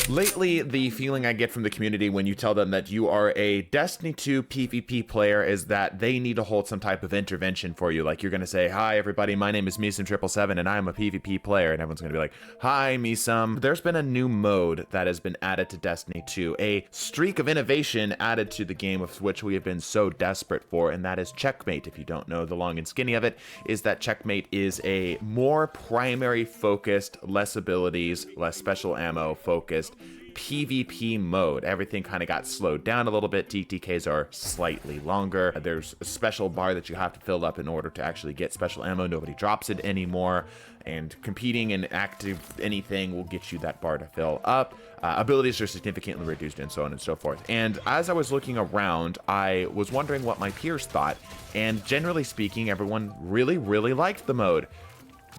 Lately, the feeling I get from the community when you tell them that you are a Destiny 2 PvP player is that they need to hold some type of intervention for you. Like you're going to say, "Hi everybody, my name is Meesum777 and I'm a PvP player." And everyone's going to be like, "Hi Meesum." There's been a new mode that has been added to Destiny 2, a streak of innovation added to the game of which we have been so desperate for, and that is Checkmate. If you don't know the long and skinny of it, is that Checkmate is a more primary focused, less abilities, less special ammo focused PvP mode. Everything kind of got slowed down a little bit. TTKs are slightly longer. There's a special bar that you have to fill up in order to actually get special ammo. Nobody drops it anymore. And competing in active anything will get you that bar to fill up. Abilities are significantly reduced and so on and so forth. And as I was looking around, I was wondering what my peers thought. And generally speaking, everyone really, really liked the mode,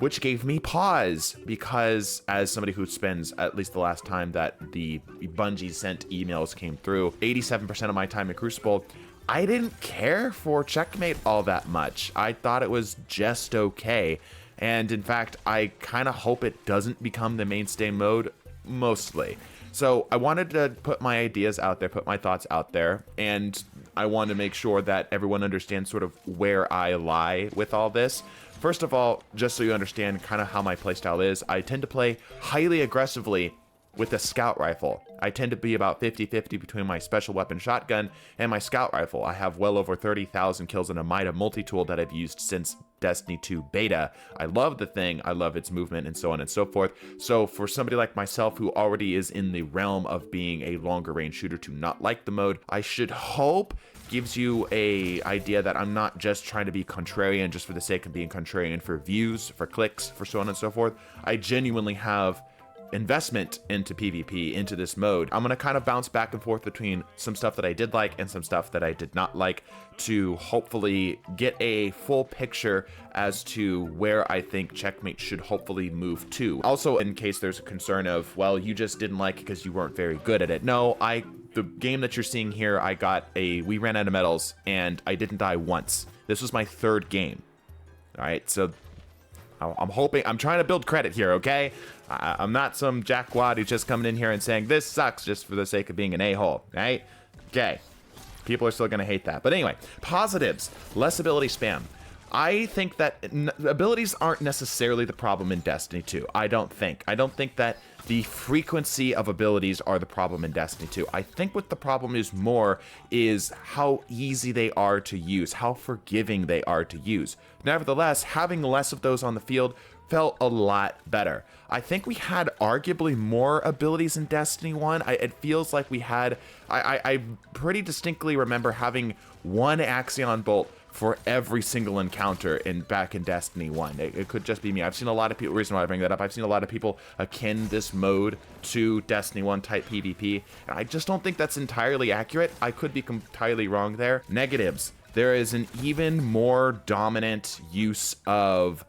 which gave me pause, because as somebody who spends at least the last time that the Bungie sent emails came through, 87% of my time in Crucible, I didn't care for Checkmate all that much. I thought it was just okay. And in fact, I kind of hope it doesn't become the mainstay mode, mostly. So I wanted to put my ideas out there, put my thoughts out there, and I want to make sure that everyone understands sort of where I lie with all this. First of all, just so you understand kind of how my playstyle is, I tend to play highly aggressively with a scout rifle. I tend to be about 50-50 between my special weapon shotgun and my scout rifle. I have well over 30,000 kills in a Mida multi-tool that I've used since Destiny 2 beta. I love the thing, I love its movement and so on and so forth. So for somebody like myself who already is in the realm of being a longer range shooter to not like the mode, I should hope gives you a idea that I'm not just trying to be contrarian just for the sake of being contrarian for views, for clicks, for so on and so forth. I genuinely have investment into PvP, into this mode. I'm gonna kind of bounce back and forth between some stuff that I did like and some stuff that I did not like to hopefully get a full picture as to where I think Checkmate should hopefully move to. Also, in case there's a concern of, well, you just didn't like it because you weren't very good at it. No, the game that you're seeing here, we ran out of medals and I didn't die once. This was my third game. All right, so I'm trying to build credit here, okay? I'm not some jackwad who's just coming in here and saying this sucks just for the sake of being an a-hole, right? Okay, people are still gonna hate that. But anyway, positives, less ability spam. I think that abilities aren't necessarily the problem in Destiny 2. I don't think that the frequency of abilities are the problem in Destiny 2. I think what the problem is more is how easy they are to use, how forgiving they are to use. Nevertheless, having less of those on the field felt a lot better. I think we had arguably more abilities in Destiny 1. It feels like we had, I pretty distinctly remember having one Axion bolt for every single encounter back in Destiny 1. It could just be me. I've seen a lot of people, reason why I bring that up, I've seen a lot of people akin this mode to Destiny 1 type PvP, and I just don't think that's entirely accurate. I could be entirely wrong there. Negatives. There is an even more dominant use of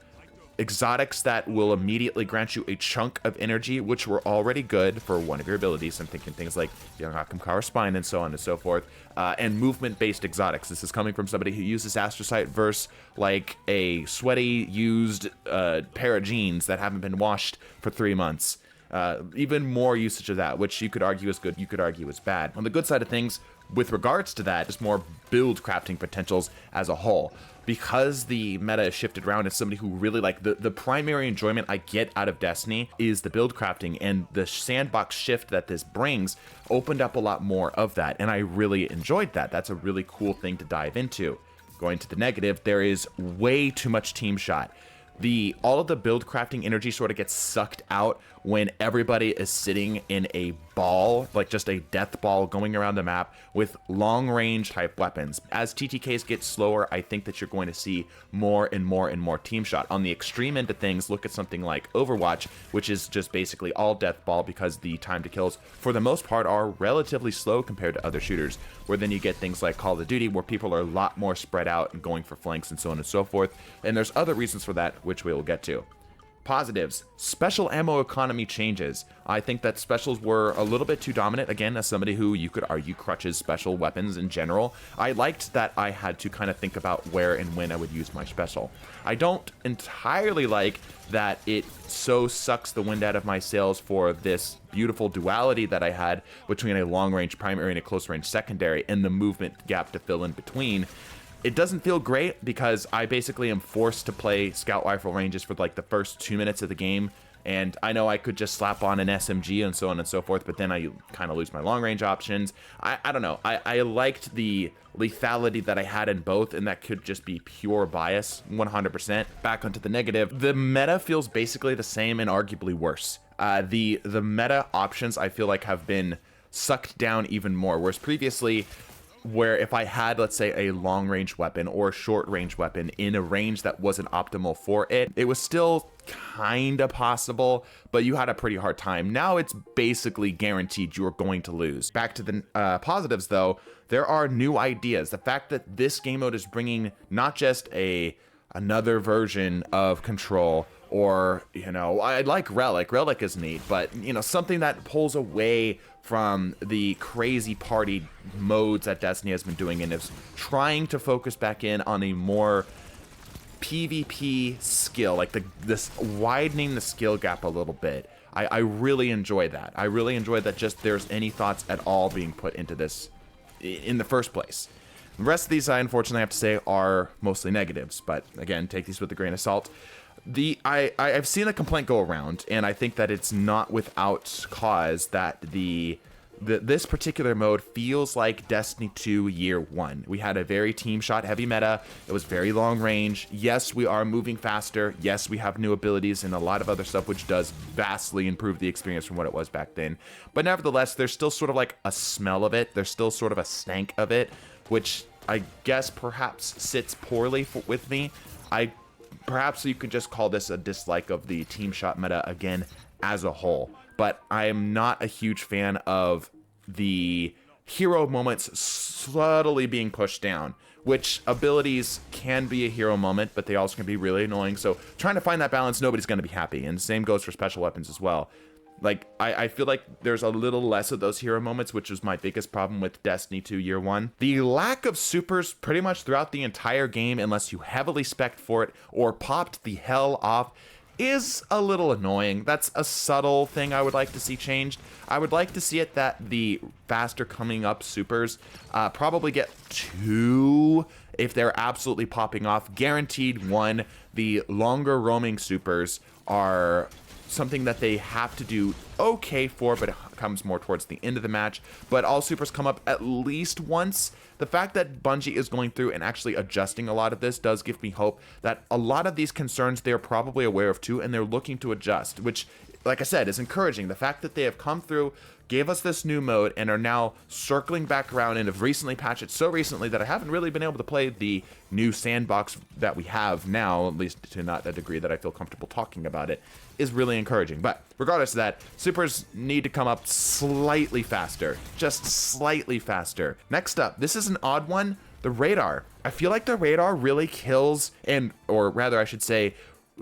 exotics that will immediately grant you a chunk of energy, which were already good for one of your abilities. I'm thinking things like Young Akamkara Spine and so on and so forth, and movement-based exotics. This is coming from somebody who uses Astrocyte versus like a sweaty, used pair of jeans that haven't been washed for 3 months. Even more usage of that, which you could argue is good, you could argue is bad. On the good side of things, with regards to that, just more build crafting potentials as a whole. Because the meta is shifted around, as somebody who really like the primary enjoyment I get out of Destiny is the build crafting, and the sandbox shift that this brings opened up a lot more of that, and I really enjoyed that. That's a really cool thing to dive into. Going to the negative, there is way too much team shot. All of the build crafting energy sort of gets sucked out when everybody is sitting in a ball, like just a death ball going around the map with long range type weapons. As TTKs get slower, I think that you're going to see more and more and more team shot. On the extreme end of things, look at something like Overwatch, which is just basically all death ball because the time to kills for the most part are relatively slow compared to other shooters, where then you get things like Call of Duty where people are a lot more spread out and going for flanks and so on and so forth. And there's other reasons for that, which we will get to. Positives: special ammo economy changes. I think that specials were a little bit too dominant. Again, as somebody who you could argue crutches special weapons in general, I liked that I had to kind of think about where and when I would use my special. I don't entirely like that it so sucks the wind out of my sails for this beautiful duality that I had between a long-range primary and a close-range secondary, and the movement gap to fill in between. It doesn't feel great because I basically am forced to play scout rifle ranges for like the first 2 minutes of the game, and I know I could just slap on an SMG and so on and so forth, but then I kind of lose my long range options. I don't know. I liked the lethality that I had in both, and that could just be pure bias 100%. Back onto the negative, the meta feels basically the same and arguably worse. The meta options I feel like have been sucked down even more, whereas previously, where if I had, let's say, a long-range weapon or a short-range weapon in a range that wasn't optimal for it, it was still kind of possible, but you had a pretty hard time. Now it's basically guaranteed you're going to lose. Back to the positives, though, there are new ideas. The fact that this game mode is bringing not just another version of Control, or, you know, I like Relic. Relic is neat, but, you know, something that pulls away from the crazy party modes that Destiny has been doing and is trying to focus back in on a more PvP skill, like this widening the skill gap a little bit. I really enjoy that. I really enjoy that just there's any thoughts at all being put into this in the first place. The rest of these, I unfortunately have to say, are mostly negatives, but again, take these with a grain of salt. I've seen a complaint go around, and I think that it's not without cause that this particular mode feels like Destiny 2 Year 1. We had a very team shot heavy meta. It was very long range. Yes, we are moving faster. Yes, we have new abilities and a lot of other stuff, which does vastly improve the experience from what it was back then. But nevertheless, there's still sort of like a smell of it. There's still sort of a stank of it, which I guess perhaps sits poorly with me. Perhaps you could just call this a dislike of the team shot meta again as a whole, but I am not a huge fan of the hero moments subtly being pushed down, which abilities can be a hero moment, but they also can be really annoying. So trying to find that balance, nobody's going to be happy, and the same goes for special weapons as well. Like, I feel like there's a little less of those hero moments, which was my biggest problem with Destiny 2 Year 1. The lack of supers pretty much throughout the entire game, unless you heavily spec'd for it or popped the hell off, is a little annoying. That's a subtle thing I would like to see changed. I would like to see it that the faster coming up supers probably get 2 if they're absolutely popping off. Guaranteed 1. The longer roaming supers are something that they have to do okay for, but it comes more towards the end of the match. But all supers come up at least once. The fact that Bungie is going through and actually adjusting a lot of this does give me hope that a lot of these concerns they're probably aware of too, and they're looking to adjust, which, like I said, is encouraging. The fact that they have come through, gave us this new mode, and are now circling back around and have recently patched it so recently that I haven't really been able to play the new sandbox that we have now, at least to not a degree that I feel comfortable talking about it, is really encouraging. But regardless of that, supers need to come up slightly faster, just slightly faster. Next up, this is an odd one, the radar. I feel like the radar really kills, or rather I should say,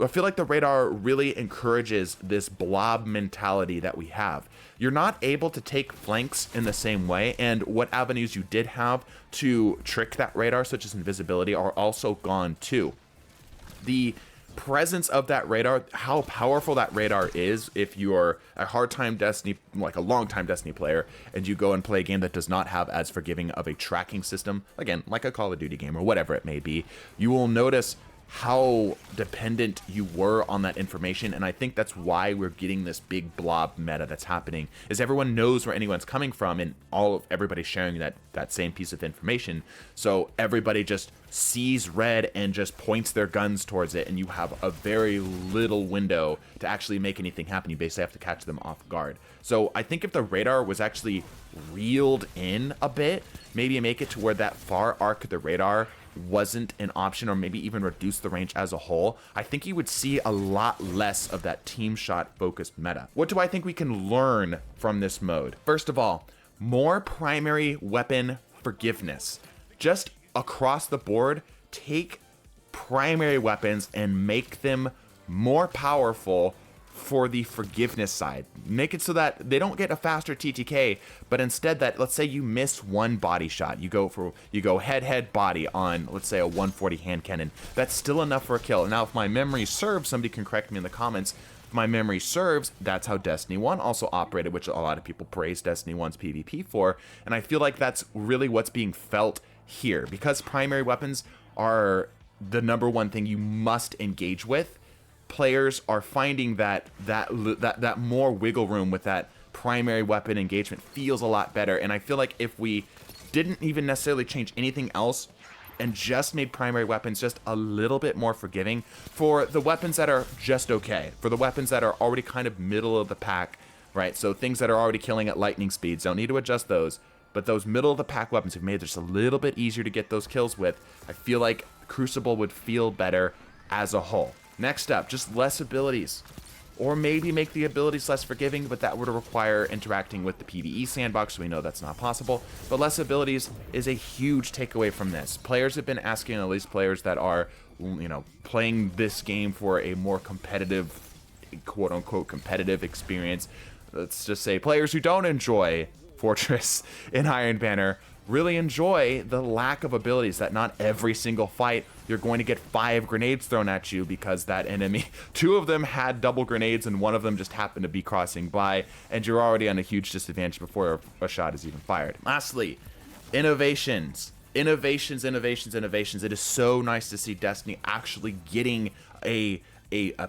I feel like the radar really encourages this blob mentality that we have. You're not able to take flanks in the same way, and what avenues you did have to trick that radar, such as invisibility, are also gone too. The presence of that radar, how powerful that radar is if you're a hard-time Destiny, like a long-time Destiny player, and you go and play a game that does not have as forgiving of a tracking system, again, like a Call of Duty game or whatever it may be, you will notice how dependent you were on that information. And I think that's why we're getting this big blob meta that's happening, is everyone knows where anyone's coming from, and everybody's sharing that same piece of information. So everybody just sees red and just points their guns towards it, and you have a very little window to actually make anything happen. You basically have to catch them off guard. So I think if the radar was actually reeled in a bit, maybe make it to where that far arc of the radar wasn't an option, or maybe even reduce the range as a whole, I think you would see a lot less of that team shot focused meta. What do I think we can learn from this mode? First of all, more primary weapon forgiveness. Just across the board, take primary weapons and make them more powerful for the forgiveness side. Make it so that they don't get a faster TTK, but instead that, let's say you miss one body shot, you go head body on, let's say, a 140 hand cannon. That's still enough for a kill. Now, if my memory serves, somebody can correct me in the comments. If my memory serves, that's how Destiny 1 also operated, which a lot of people praise Destiny 1's PvP for. And I feel like that's really what's being felt here, because primary weapons are the #1 thing you must engage with. Players are finding that more wiggle room with that primary weapon engagement feels a lot better. And I feel like if we didn't even necessarily change anything else and just made primary weapons just a little bit more forgiving for the weapons that are just okay, for the weapons that are already kind of middle of the pack, right? So things that are already killing at lightning speeds, don't need to adjust those. But those middle of the pack weapons have made it just a little bit easier to get those kills with. I feel like Crucible would feel better as a whole. Next up, just less abilities. Or maybe make the abilities less forgiving, but that would require interacting with the PvE sandbox, so we know that's not possible. But less abilities is a huge takeaway from this. Players have been asking, at least players that are, playing this game for a more competitive, quote-unquote competitive experience. Let's just say players who don't enjoy Fortress in Iron Banner really enjoy the lack of abilities, that not every single fight you're going to get 5 grenades thrown at you because that enemy, 2 of them had double grenades and 1 of them just happened to be crossing by, and you're already on a huge disadvantage before a shot is even fired. Lastly, innovations. Innovations. It is so nice to see Destiny actually getting a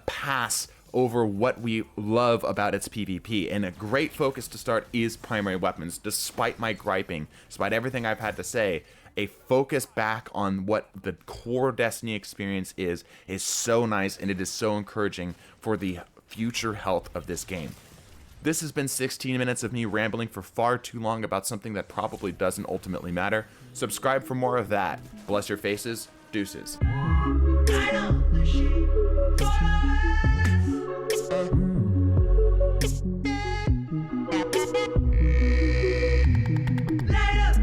pass over what we love about its PvP, and a great focus to start is primary weapons. Despite my griping, despite everything I've had to say, a focus back on what the core Destiny experience is so nice, and it is so encouraging for the future health of this game. This has been 16 minutes of me rambling for far too long about something that probably doesn't ultimately matter. Subscribe for more of that. Bless your faces. Deuces.